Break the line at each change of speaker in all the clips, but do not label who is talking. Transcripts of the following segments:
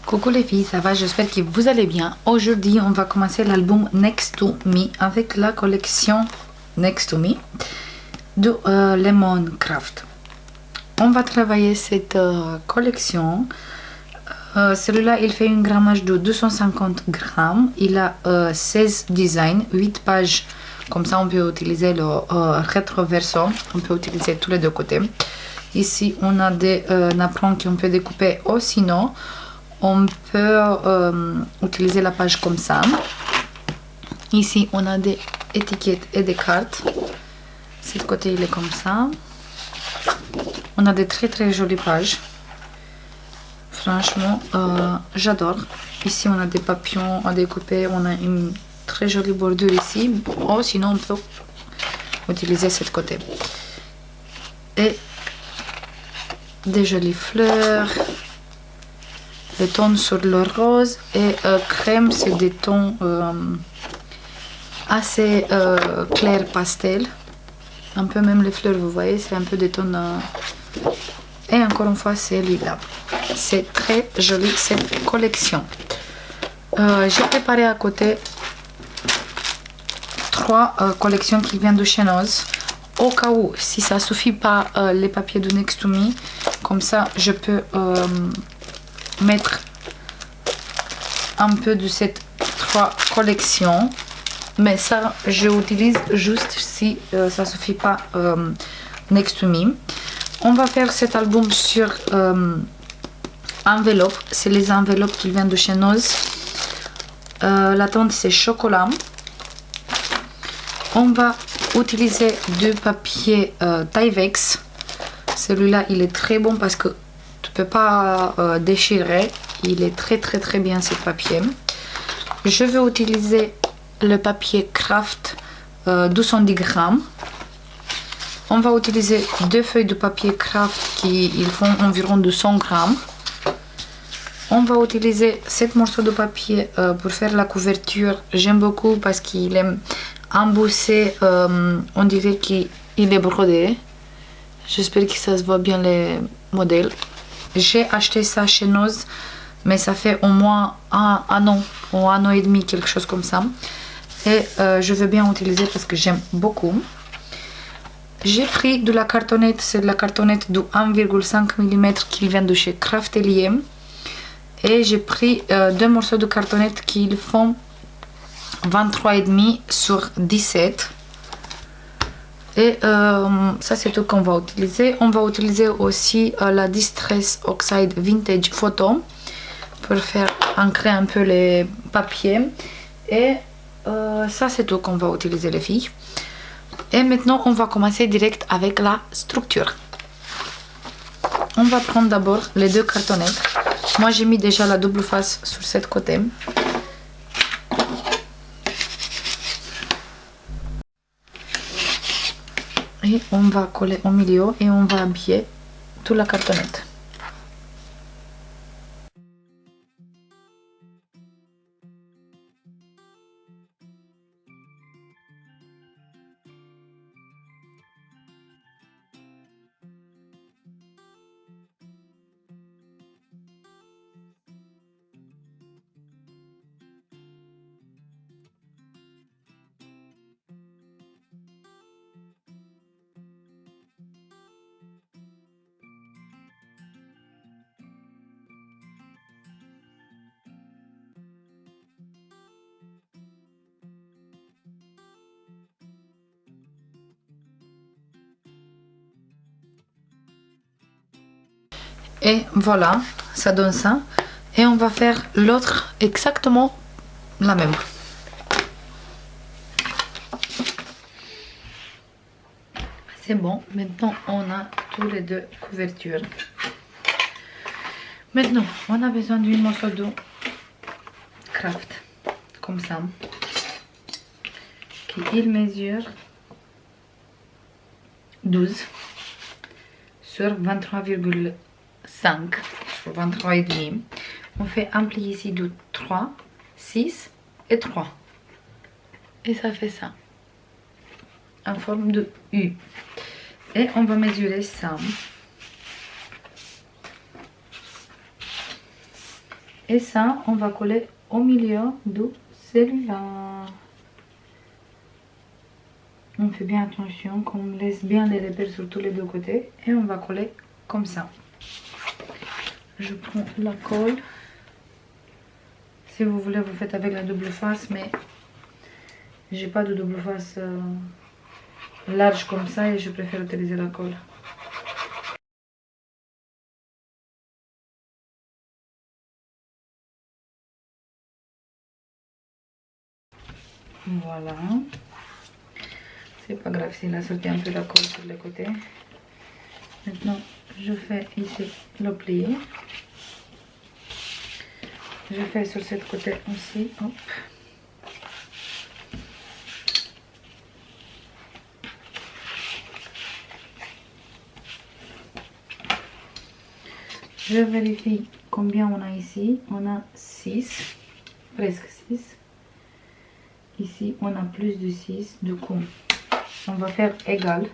Coucou les filles, ça va? J'espère que vous allez bien. Aujourd'hui, on va commencer l'album Next to Me avec la collection Next to Me de Lemon Craft. On va travailler cette collection. Celui-là, il fait un grammage de 250 grammes. Il a 16 designs, 8 pages. Comme ça, on peut utiliser le rétroverso. On peut utiliser tous les deux côtés. Ici, on a des napperons qu'on peut découper ou sinon, on peut utiliser la page comme ça. Ici, on a des étiquettes et des cartes. Cet côté, il est comme ça. On a des très jolies pages. Franchement, j'adore. Ici, on a des papillons à découper. On a une très jolie bordure ici. Ou sinon, on peut utiliser cet côté. Et des jolies fleurs. Les tons sur le rose et crème, c'est des tons assez clairs pastel. Un peu même les fleurs, vous voyez, c'est un peu des tons. Et encore une fois, c'est lilas. C'est très joli cette collection. J'ai préparé à côté 3 collections qui viennent de chez Noz. Au cas où, si ça suffit pas les papiers de Next to Me, comme ça, je peux mettre un peu de cette 3 collections, mais ça j'utilise juste si ça suffit pas Next to Me. On va faire cet album sur enveloppe. C'est les enveloppes qui viennent de chez Noz. La teinte c'est chocolat. On va utiliser du papier Tyvek. Celui-là il est très bon parce que tu peux pas déchirer. Il est très bien ce papier. Je vais utiliser le papier Craft 210 grammes. On va utiliser 2 feuilles de papier Craft qui ils font environ 200 grammes. On va utiliser 7 morceaux de papier pour faire la couverture. J'aime beaucoup parce qu'il est embossé. On dirait qu'il est brodé. J'espère que ça se voit bien les modèles. J'ai acheté ça chez Noz, mais ça fait au moins un an ou un an et demi, quelque chose comme ça. Et je veux bien utiliser parce que j'aime beaucoup. J'ai pris de la cartonnette, c'est de la cartonnette de 1,5 mm qui vient de chez Craftelier. Et j'ai pris 2 morceaux de cartonnette qui font 23,5 sur 17. Et ça c'est tout qu'on va utiliser. On va utiliser aussi la Distress Oxide Vintage Photo pour faire ancrer un peu les papiers. Et ça c'est tout qu'on va utiliser les filles. Et maintenant on va commencer direct avec la structure. On va prendre d'abord les 2 cartonnettes. Moi j'ai mis déjà la double face sur cette côté. Et on va coller au milieu et on va habiller toute la cartonnette. Et voilà, ça donne ça. Et on va faire l'autre exactement la même. C'est bon, maintenant on a tous les 2 couvertures. Maintenant, on a besoin d'une morceau de Craft, comme ça. Il mesure 12 sur 23,5 sur 23,5. On fait un pli ici de 3, 6 et 3. Et ça fait ça. En forme de U. Et on va mesurer ça. Et ça, on va coller au milieu de celui-là. On fait bien attention qu'on laisse bien les repères sur tous les deux côtés. Et on va coller comme ça. Je prends la colle. Si vous voulez, vous faites avec la double face, mais j'ai pas de double face large comme ça et je préfère utiliser la colle. Voilà. C'est pas grave s'il a sorti un peu la colle sur les côtés. Maintenant, je fais ici le plié. Je fais sur ce côté aussi. Hop. Je vérifie combien on a ici. On a 6, presque 6. Ici, on a plus de 6. Du coup, on va faire égal.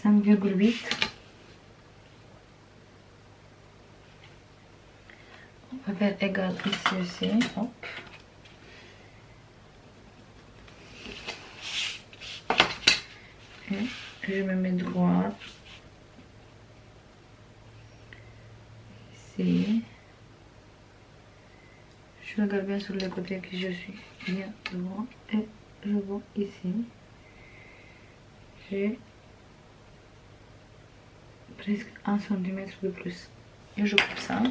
5,8. On va faire égal ici aussi. Hop. Et je me mets droit. Ici. Je regarde bien sur les côtés que je suis bien droit. Et je vois ici. J'ai presque 1 cm de plus. Et je coupe ça.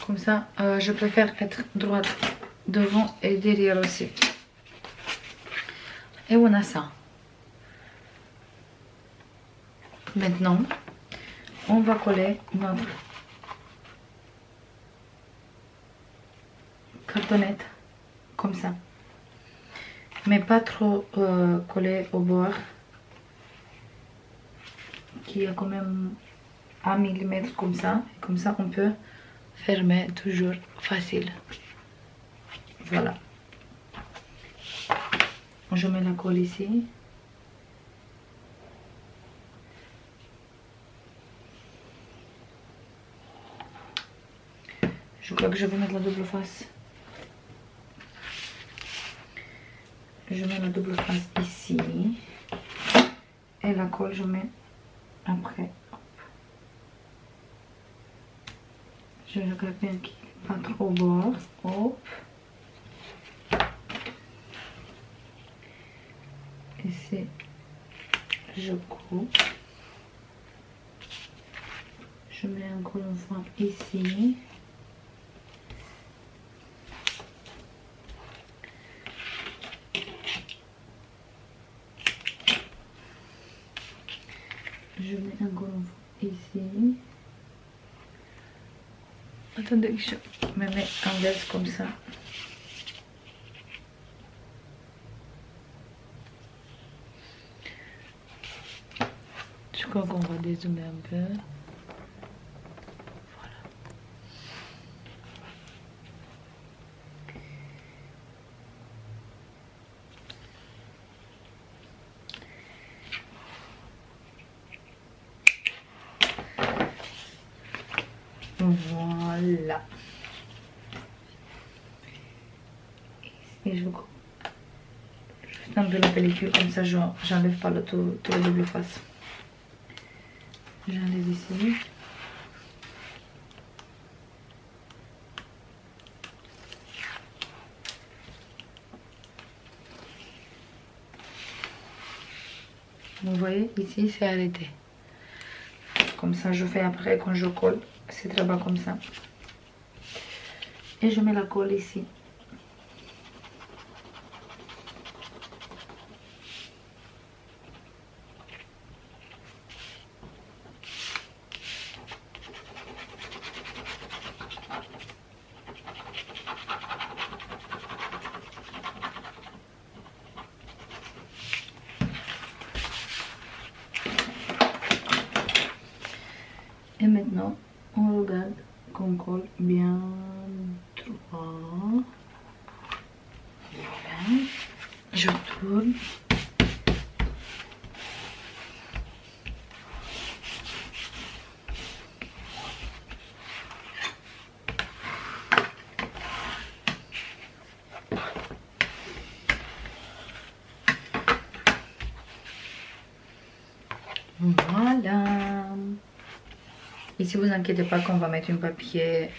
Comme ça, je préfère être droite devant et derrière aussi. Et on a ça. Maintenant, on va coller notre cartonnette comme ça. Mais pas trop collé au bord. Qui a quand même 1 mm comme ça. Et comme ça, on peut fermer toujours facile. Voilà. Je mets la colle ici. Je crois que je vais mettre la double face. Je mets la double face ici. Et la colle, je mets après. Hop. Je regarde bien qu'il n'est pas trop au bord. Hop. Ici, je coupe. Je mets encore une fois ici. Je mets encore une fois ici. Attendez, je me mets en l'aise comme ça. Je crois qu'on va dézoomer un peu. Voilà. Et je coupe juste un peu la pellicule, comme ça j'enlève pas tout le double face. J'enlève ici. Vous voyez, ici c'est arrêté. Comme ça je fais après quand je colle. C'est très bas comme ça. Et je mets la colle ici. Et maintenant, on regarde qu'on colle bien prends. Voilà. Je tourne. Voilà. Ici, vous inquiétez pas qu'on va mettre un papier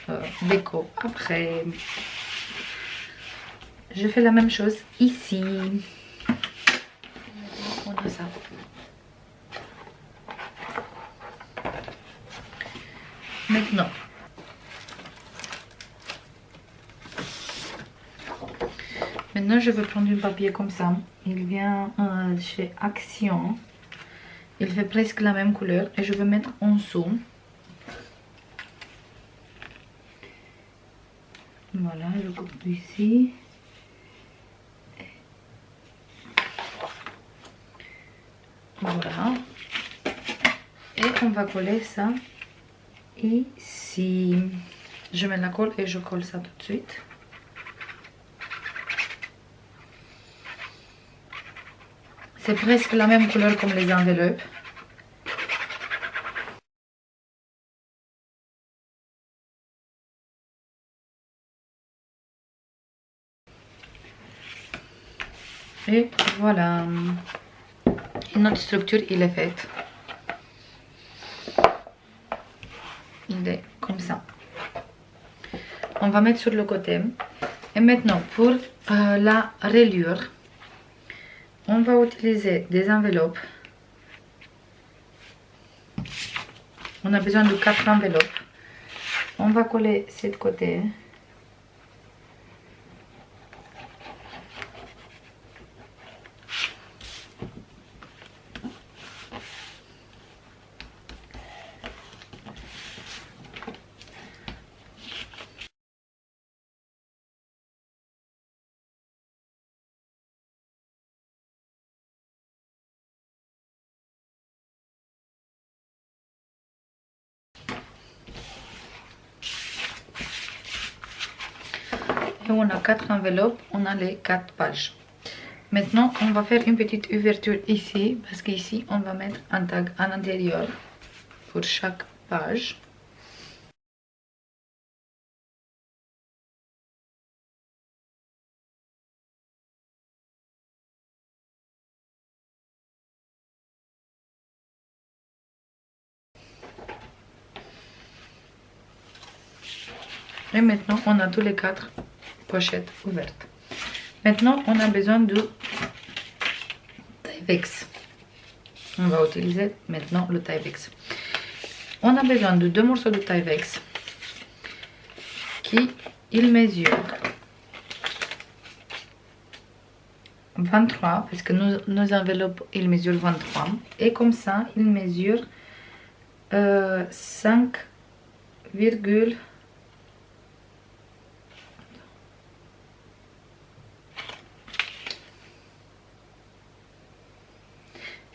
déco après. Je fais la même chose ici. On a ça. Maintenant, je vais prendre un papier comme ça. Il vient chez Action. Il fait presque la même couleur et je vais mettre en dessous. Voilà, je coupe ici. Voilà. Et on va coller ça ici. Je mets la colle et je colle ça tout de suite. C'est presque la même couleur comme les enveloppes. Et voilà. Et notre structure, il est faite. Il est comme ça. On va mettre sur le côté. Et maintenant, pour la reliure, on va utiliser des enveloppes. On a besoin de 4 enveloppes. On va coller ce côté. Et on a 4 enveloppes, on a les 4 pages. Maintenant, on va faire une petite ouverture ici, parce qu'ici, on va mettre un tag à l'intérieur pour chaque page. Et maintenant, on a tous les 4 pochettes ouvertes. Maintenant, on a besoin de Tyvek. On va utiliser maintenant le Tyvek. On a besoin de 2 morceaux de Tyvek qui, il mesure 23, parce que nos enveloppes, ils mesurent 23. Et comme ça, il mesure 5,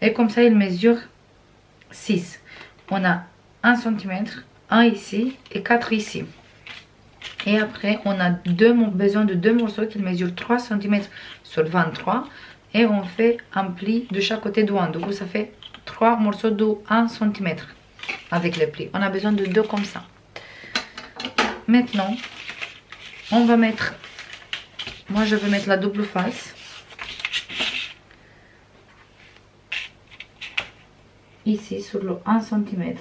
et comme ça, il mesure 6. On a 1 cm, 1 ici et 4 ici. Et après, on a besoin de 2 morceaux qui mesurent 3 cm sur 23. Et on fait un pli de chaque côté de 1. Donc, ça fait 3 morceaux de 1 cm avec les plis. On a besoin de 2 comme ça. Maintenant, on va mettre... Moi, je vais mettre la double face. Ici sur le 1 cm.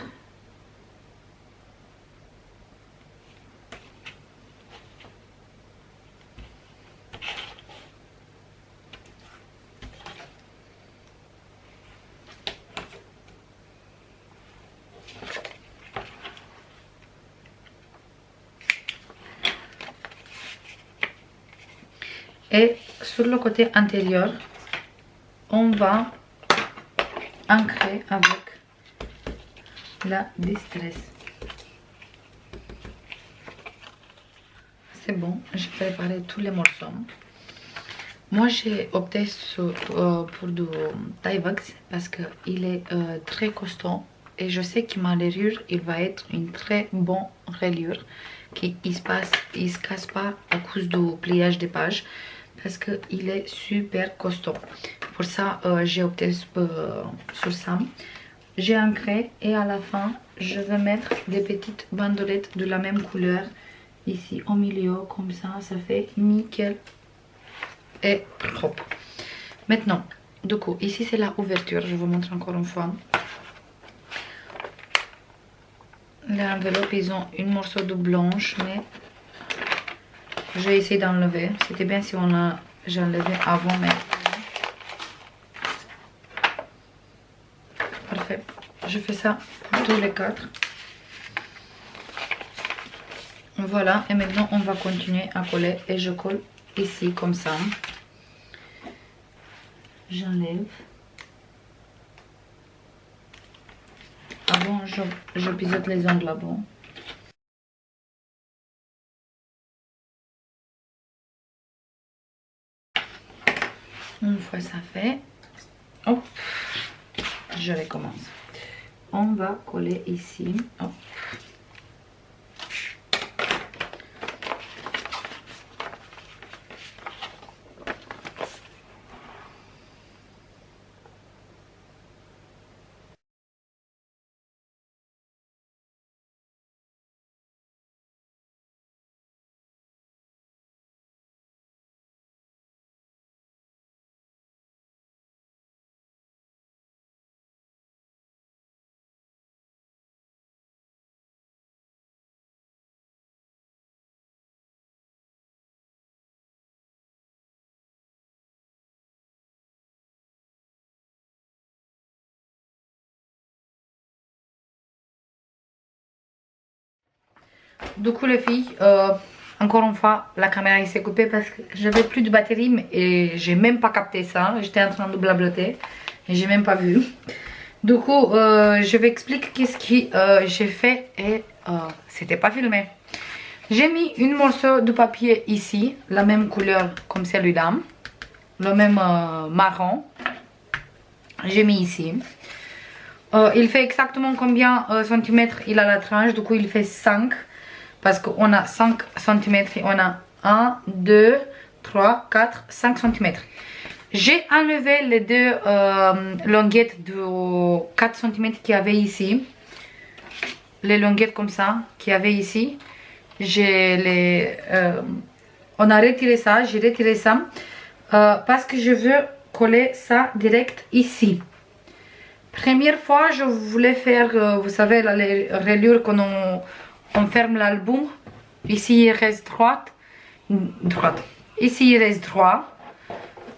Et sur le côté intérieur, on va ancrer avec la distress. C'est bon, j'ai préparé tous les morceaux. Moi j'ai opté pour du Tyvek parce qu'il est très costaud et je sais que ma reliure il va être une très bonne reliure qui il se casse pas à cause du pliage des pages parce que il est super costaud. Pour ça j'ai opté sur ça. J'ai ancré et à la fin je vais mettre des petites bandelettes de la même couleur ici au milieu, comme ça fait nickel et propre. Maintenant, du coup, ici c'est la ouverture, je vous montre encore une fois. L'enveloppe, ils ont une morceau de blanche, mais j'ai essayé d'enlever. C'était bien si j'ai enlevé avant, mais parfait. Je fais ça pour tous les 4. Voilà, et maintenant on va continuer à coller et je colle ici comme ça. J'enlève. Avant, je pisote les ongles avant. Une fois ça fait, hop, je recommence. On va coller ici. Hop. Du coup les filles, encore une fois la caméra s'est coupée parce que j'avais plus de batterie et j'ai même pas capté ça. J'étais en train de blablater et j'ai même pas vu. Du coup je vais expliquer qu'est-ce que j'ai fait et c'était pas filmé. J'ai mis une morceau de papier ici, la même couleur comme celui-là, le même marron. J'ai mis ici. Il fait exactement combien centimètres il a la tranche, du coup il fait 5. Parce qu'on a 5 cm et on a 1, 2, 3, 4, 5 cm. J'ai enlevé les deux longuettes de 4 cm qu'il y avait ici. Les longuettes comme ça qu'il y avait ici. On a retiré ça, j'ai retiré ça. Parce que je veux coller ça direct ici. Première fois, je voulais faire, vous savez, les reliures qu'on on ferme l'album. Ici il reste droite. Ici il reste droit.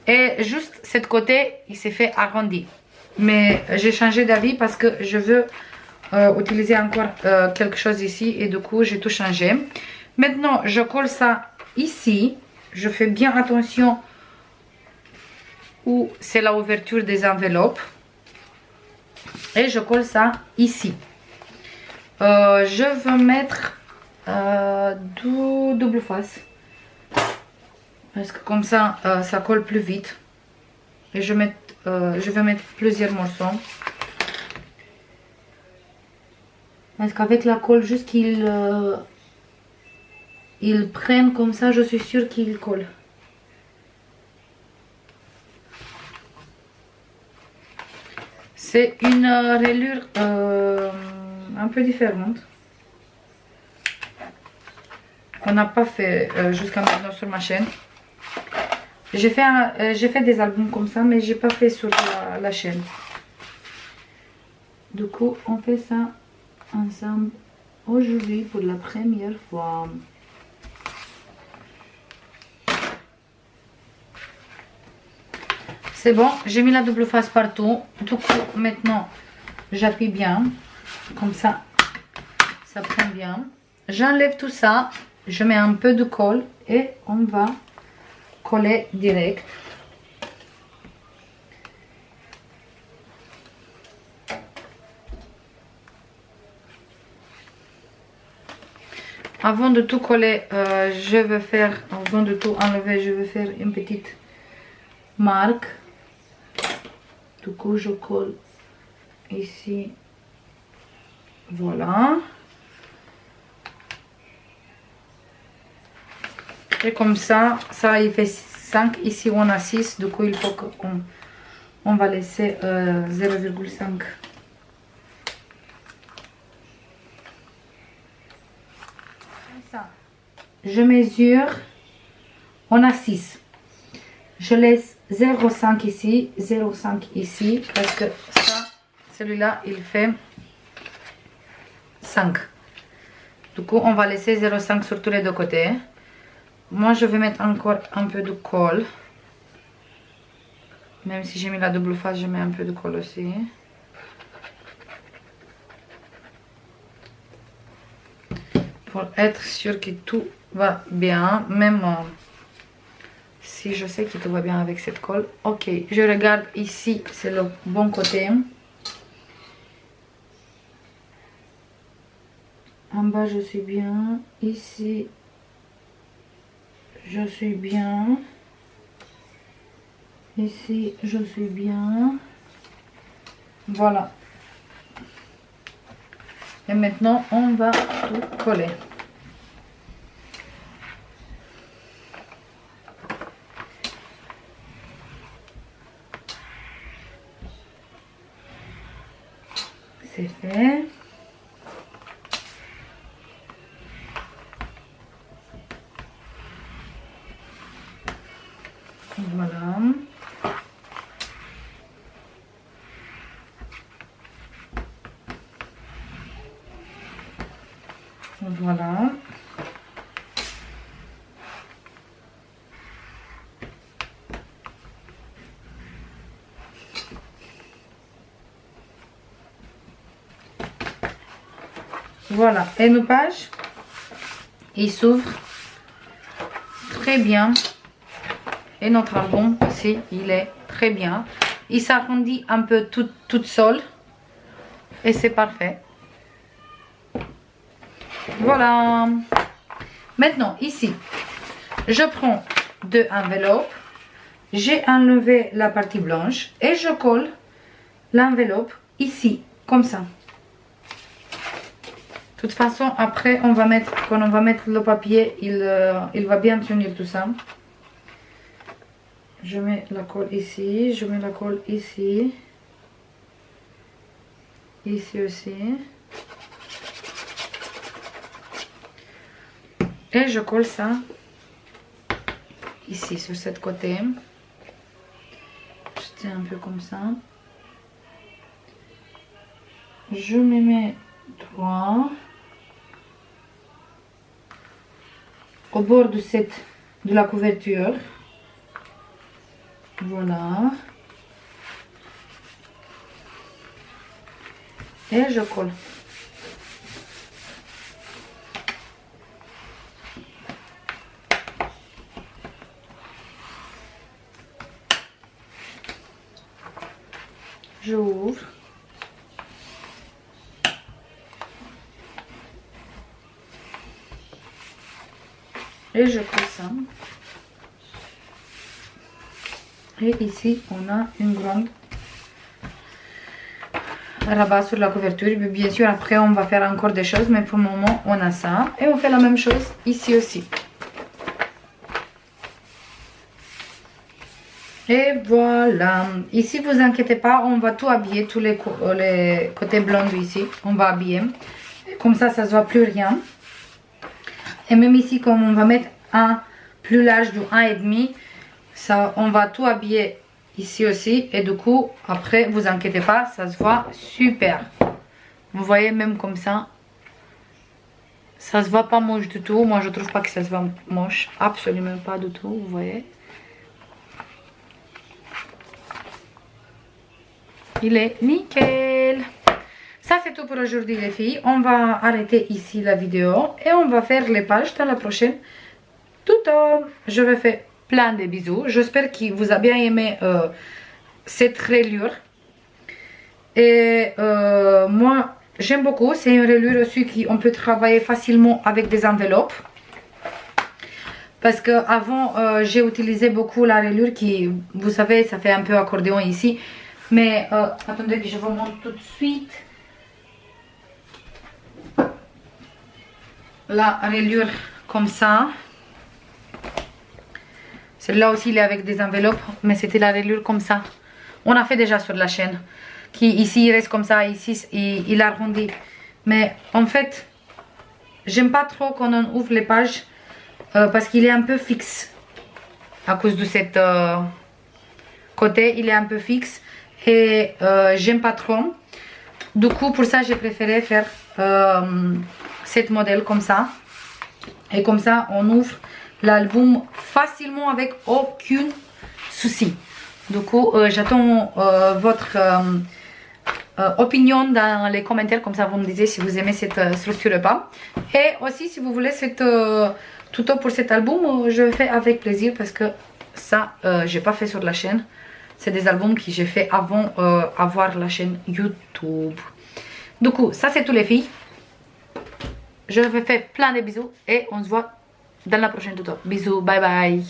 Et juste cet côté il s'est fait arrondi. Mais j'ai changé d'avis parce que je veux utiliser encore quelque chose ici. Et du coup j'ai tout changé. Maintenant je colle ça ici. Je fais bien attention où c'est l'ouverture des enveloppes. Et je colle ça ici. Je veux mettre double face parce que comme ça ça colle plus vite et je vais mettre plusieurs morceaux parce qu'avec la colle juste qu'ils prennent comme ça, je suis sûre qu'ils collent. C'est une reliure un peu différente. On n'a pas fait jusqu'à maintenant sur ma chaîne. J'ai fait des albums comme ça, mais j'ai pas fait sur la chaîne. Du coup, on fait ça ensemble aujourd'hui pour la première fois. C'est bon, j'ai mis la double face partout. Du coup, maintenant, j'appuie bien. Comme ça, ça prend bien. J'enlève tout ça. Je mets un peu de colle et on va coller direct. Avant de tout coller, avant de tout enlever, je vais faire une petite marque. Du coup, je colle ici Voilà. Et comme ça il fait 5. Ici on a 6, du coup il faut qu'on va laisser 0,5. Je mesure, on a 6. Je laisse 0,5 ici, 0,5 ici, parce que ça, celui-là, il fait 5. Du coup, on va laisser 0,5 sur tous les deux côtés. Moi, je vais mettre encore un peu de colle. Même si j'ai mis la double face, je mets un peu de colle aussi. Pour être sûr que tout va bien, même si je sais que tout va bien avec cette colle. Ok, je regarde ici, c'est le bon côté. En bas, je suis bien. Ici, je suis bien. Ici, je suis bien. Voilà. Et maintenant, on va tout coller. C'est fait. Voilà. Voilà. Voilà. Et nos pages, il s'ouvre très bien. Et notre album aussi, il est très bien. Il s'arrondit un peu toute seule. Et c'est parfait. Voilà. Maintenant, ici, je prends deux enveloppes. J'ai enlevé la partie blanche. Et je colle l'enveloppe ici, comme ça. De toute façon, après, on va mettre, quand on va mettre le papier, il va bien tenir tout ça. Je mets la colle ici, je mets la colle ici. Ici aussi. Et je colle ça ici, sur cette côté. Je tiens un peu comme ça. Je me mets droit. Au bord de la couverture. Voilà. Et je colle. J'ouvre. Et je colle ça. Et ici, on a une grande rabat sur la couverture. Bien sûr, après, on va faire encore des choses, mais pour le moment, on a ça. Et on fait la même chose ici aussi. Et voilà. Ici, vous inquiétez pas, on va tout habiller, tous les côtés blancs ici. On va habiller. Comme ça se voit plus rien. Et même ici, comme on va mettre un plus large de 1,5, ça, on va tout habiller ici aussi. Et du coup, après, vous inquiétez pas, ça se voit super. Vous voyez, même comme ça, ça se voit pas moche du tout. Moi, je trouve pas que ça se voit moche. Absolument pas du tout, vous voyez. Il est nickel. Ça, c'est tout pour aujourd'hui, les filles. On va arrêter ici la vidéo et on va faire les pages dans la prochaine tuto. Je vais faire plein de bisous. J'espère que vous avez bien aimé cette reliure. Et moi, j'aime beaucoup. C'est une reliure aussi qu'on peut travailler facilement avec des enveloppes. Parce que avant, j'ai utilisé beaucoup la reliure qui, vous savez, ça fait un peu accordéon ici. Mais attendez que je vous montre tout de suite. la reliure comme ça. Celle-là aussi il est avec des enveloppes, mais c'était la reliure comme ça. On a fait déjà sur la chaîne. Qui ici il reste comme ça, ici il arrondit. Mais en fait, j'aime pas trop quand on ouvre les pages parce qu'il est un peu fixe. À cause de cette côté, il est un peu fixe. Et j'aime pas trop. Du coup, pour ça, j'ai préféré faire cette modèle comme ça. Et comme ça, on ouvre l'album facilement avec aucun souci. Du coup, j'attends votre opinion dans les commentaires. Comme ça, vous me disiez si vous aimez cette structure ou pas. Et aussi, si vous voulez cette tuto pour cet album, je le fais avec plaisir. Parce que ça, j'ai pas fait sur la chaîne. C'est des albums que j'ai fait avant avoir la chaîne YouTube. Du coup, ça c'est tout les filles. Je vous fais plein de bisous et on se voit dans la prochaine tuto. Bisous, bye bye.